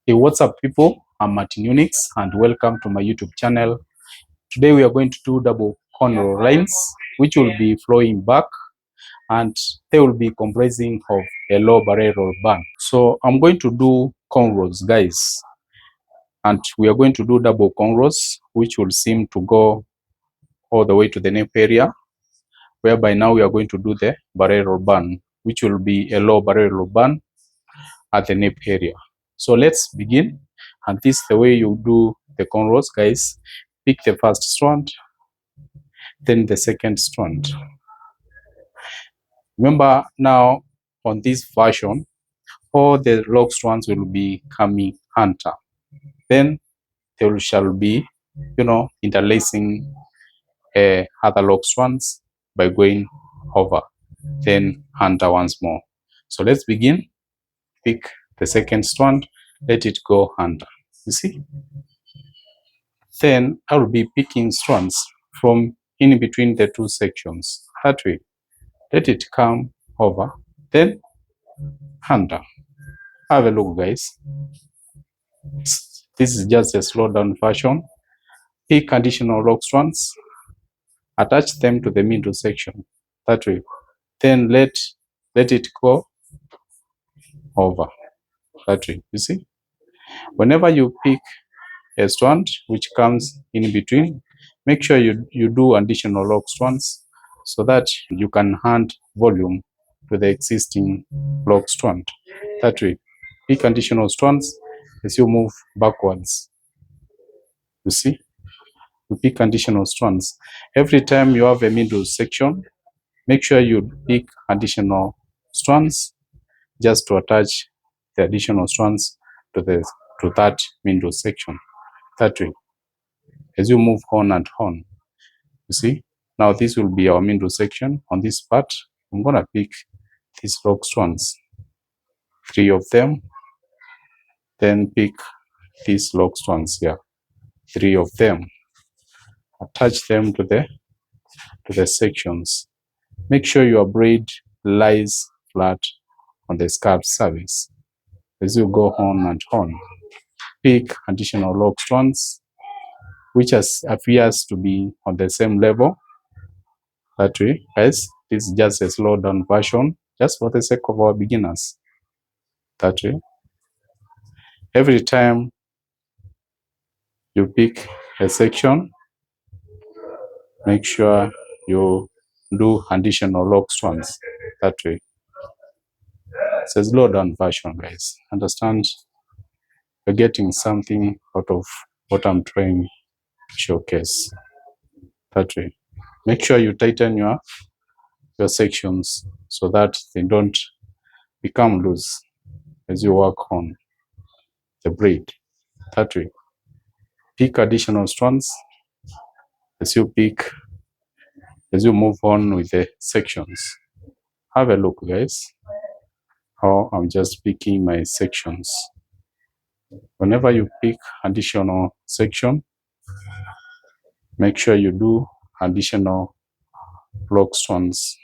Hey, what's up people? I'm Martin Unix and welcome to my YouTube channel. Today we are going to do double cornrow lines which will be flowing back and they will be comprising of a low barrel band. So I'm going to do cornrows, guys, and we are going to do double cornrows which will seem to go all the way to the nape area, whereby now we are going to do the barrel band which will be a low barrel band at the nape area. So let's begin. And this is the way you do the cornrows, guys. Pick the first strand, then the second strand. Remember now on this version, all the log strands will be coming under. Then they shall be, interlacing other log strands by going over, then under once more. So let's begin. Pick the second strand, let it go under. You see? Then I will be picking strands from in between the two sections. That way, let it come over, then under. Have a look, guys. This is just a slow down version. Pick additional log strands, attach them to the middle section. That way, then let it go over. That way, you see. Whenever you pick a strand which comes in between, make sure you do additional log strands so that you can hand volume to the existing log strand. That way, pick additional strands as you move backwards. You see, you pick additional strands. Every time you have a middle section, make sure you pick additional strands just to attach the additional strands to that middle section. That way, as you move on and on, you see, now this will be our middle section. On this part, I'm gonna pick these log strands, 3 of them, then pick these log strands here, 3 of them, attach them to the sections. Make sure your braid lies flat on the scarf surface. As you go on and on, pick additional log strands which appears to be on the same level. That way, guys, this is just a slow down version, just for the sake of our beginners. That way, every time you pick a section, make sure you do additional log strands. That way, it's a slow down version, guys. Understand? You're getting something out of what I'm trying to showcase. That way, make sure you tighten your sections so that they don't become loose as you work on the braid. That way, pick additional strands as you move on with the sections. Have a look, guys, how I'm just picking my sections. Whenever you pick additional section, make sure you do additional log strands.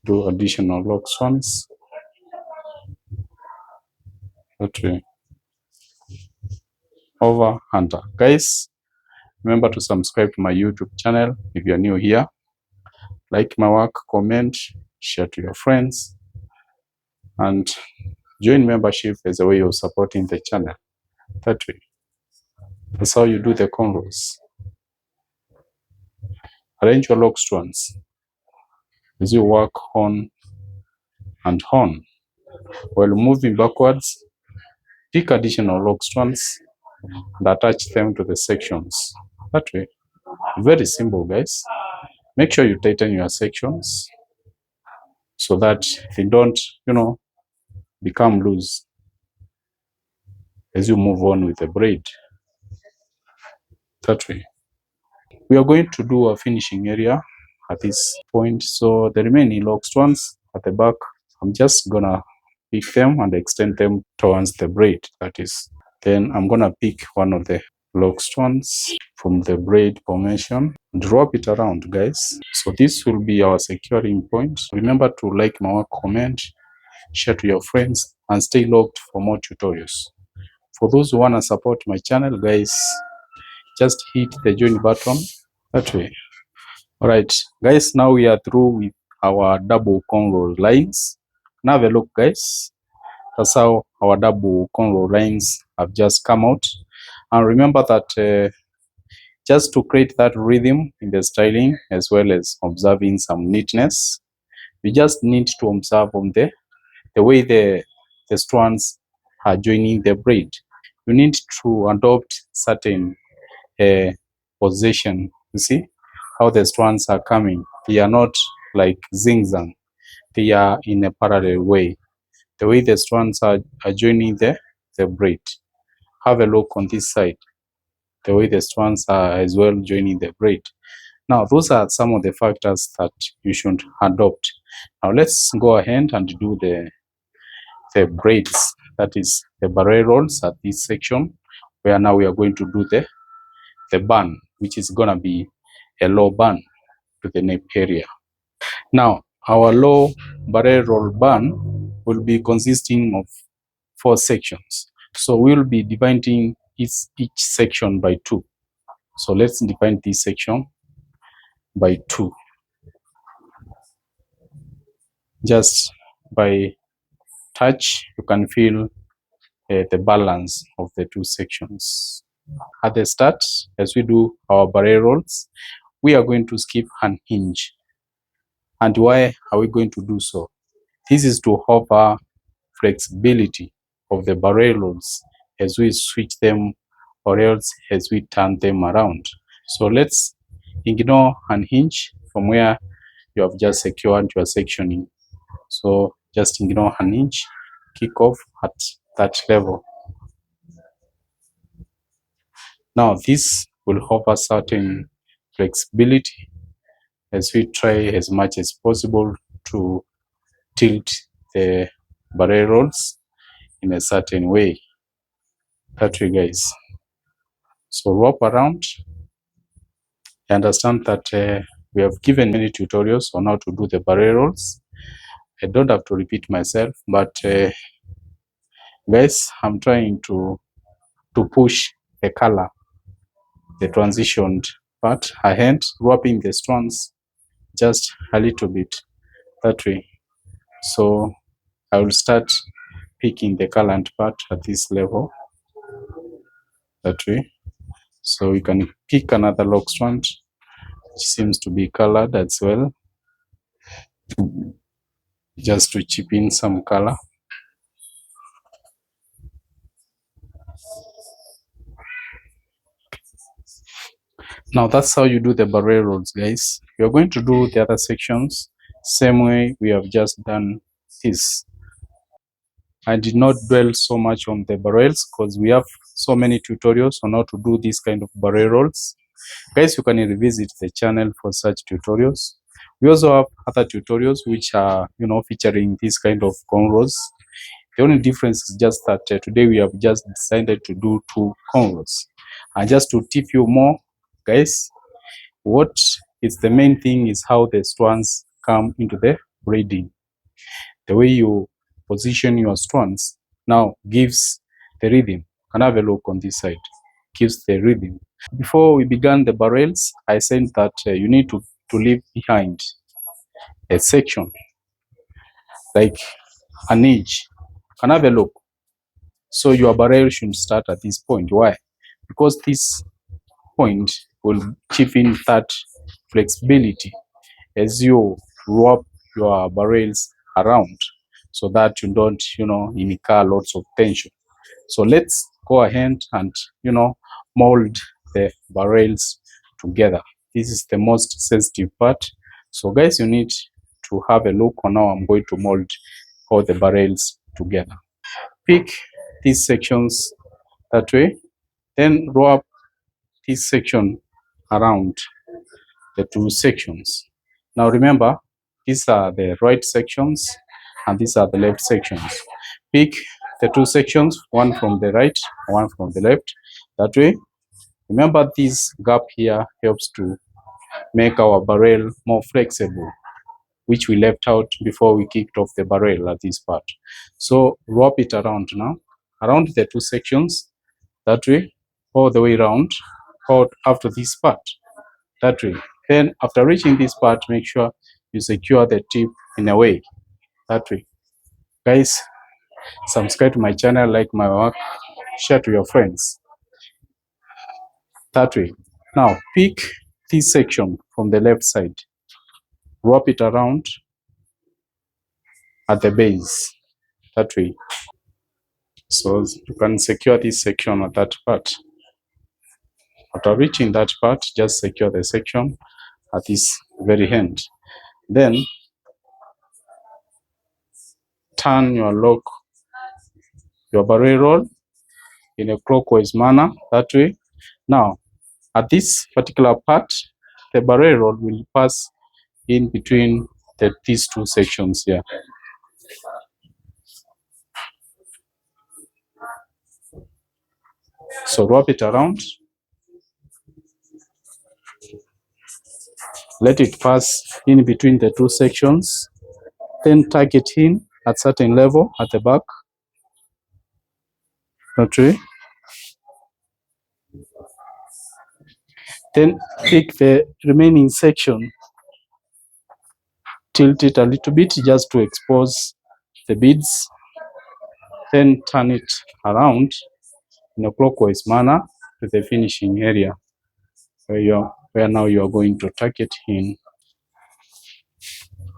Do additional log strands. That way, over, under. Guys, remember to subscribe to my YouTube channel if you're new here. Like my work, comment, share to your friends, and join membership as a way of supporting the channel. That way, that's how you do the cornrows. Arrange your log strands as you work on and on. While moving backwards, pick additional log strands and attach them to the sections. That way, very simple, guys. Make sure you tighten your sections so that they don't, become loose as you move on with the braid. That way, we are going to do a finishing area at this point. So the remaining log strands at the back, I'm just gonna pick them and extend them towards the braid. That is, then I'm gonna pick one of the log strands from the braid formation and wrap it around, guys. So this will be our securing point. Remember to like my work, comment, share to your friends, and stay logged for more tutorials. For those who want to support my channel, guys, just hit the join button that way. All right, guys, now we are through with our double cornrow lines. Now have a look, guys. That's how our double cornrow lines have just come out. And remember that just to create that rhythm in the styling, as well as observing some neatness, we just need to observe on the way the strands are joining the braid. You need to adopt certain position. You see how the strands are coming. They are not like zigzag. They are in a parallel way. The way the strands are joining the braid. Have a look on this side. The way the strands are as well joining the braid. Now, those are some of the factors that you should adopt. Now, let's go ahead and do the braids, that is the barrel rolls at this section, where now we are going to do the bun, which is going to be a low bun to the nape area. Now, our low barrel roll bun will be consisting of 4 sections. So we'll be dividing each section by 2. So let's divide this section by 2. Just by touch, you can feel the balance of the 2 sections. At the start, as we do our barrel rolls, we are going to skip an hinge. And why are we going to do so? This is to offer flexibility of the barrel rolls as we switch them or else as we turn them around. So let's ignore an hinge from where you have just secured your sectioning. So just ignore an hinge, kick off at that level. Now this will offer certain flexibility as we try as much as possible to tilt the barrel rolls in a certain way. That way, guys. So wrap around. I understand that we have given many tutorials on how to do the barrel rolls. I don't have to repeat myself, but guys, I'm trying to push the color, the transitioned part ahead, wrapping the strands just a little bit that way. So I will start picking the colored part at this level that way. So we can pick another lock strand which seems to be colored as well, just to chip in some color. Now that's how you do the barrel rolls, guys. You're going to do the other sections same way we have just done this. I did not dwell so much on the barrels because we have so many tutorials on how to do this kind of barrel rolls. Guys, you can revisit the channel for such tutorials. We also have other tutorials which are, featuring this kind of cornrows. The only difference is just that today we have just decided to do 2 cornrows. And just to tip you more, guys, what is the main thing is how the strands come into the braiding. The way you position your strands now gives the rhythm. Can I have a look on this side? Gives the rhythm. Before we began the barrels, I said that you need to leave behind a section, like an edge. Can I have a look? So your barrel should start at this point. Why? Because this point will chip in that flexibility as you wrap your barrels around, so that you don't, incur lots of tension. So let's go ahead and, mold the barrels together. This is the most sensitive part. So guys, you need to have a look on how I'm going to mold all the barrels together. Pick these sections that way, then row up this section around the 2 sections. Now remember, these are the right sections and these are the left sections. Pick the 2 sections, one from the right, one from the left. That way, remember this gap here helps to make our barrel more flexible. which we left out before we kicked off the barrel at this part. So wrap it around now, around the two sections, that way, all the way around, out after this part, that way. Then after reaching this part, make sure you secure the tip in a way, that way. Guys, subscribe to my channel, like my work, share to your friends, that way. Now pick this section from the left side, wrap it around at the base, that way. So you can secure this section at that part. After reaching that part, just secure the section at this very end. Then turn your barrel roll in a clockwise manner, that way. Now at this particular part, the barrel roll will pass in between these two sections here. So wrap it around, let it pass in between the two sections, then tuck it in at certain level at the back, that way. Then pick the remaining section, tilt it a little bit just to expose the beads, then turn it around in a clockwise manner to the finishing area where now you are going to tuck it in.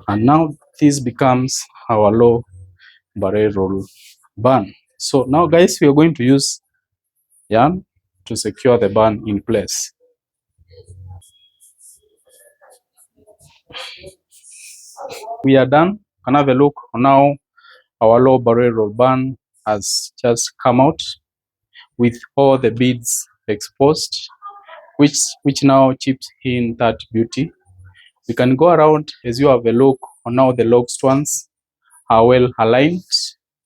And now this becomes our low barrel roll band. So now guys, we are going to use yarn to secure the band in place. We are done. Can have a look on how our low barrel roll band has just come out with all the beads exposed, which now chips in that beauty. We can go around as you have a look on how the lock strands are well aligned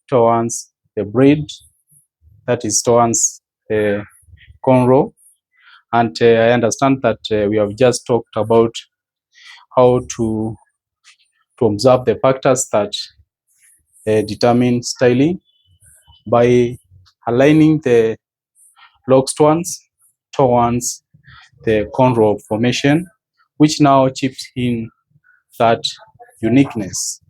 towards the braid, that is towards the cornrow. And I understand that we have just talked about how to observe the factors that determine styling by aligning the lock strands towards the cornrow formation, which now chips in that uniqueness.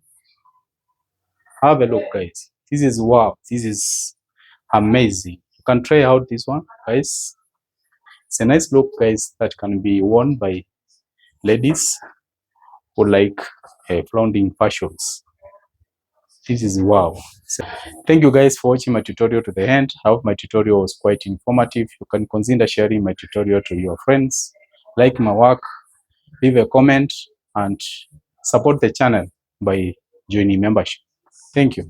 Have a look, guys. This is wow. This is amazing. You can try out this one, guys. It's a nice look, guys, that can be worn by ladies who like flaunting fashions. This is wow. So, thank you guys for watching my tutorial to the end. I hope my tutorial was quite informative. You can consider sharing my tutorial to your friends, like my work, leave a comment, and support the channel by joining membership. Thank you.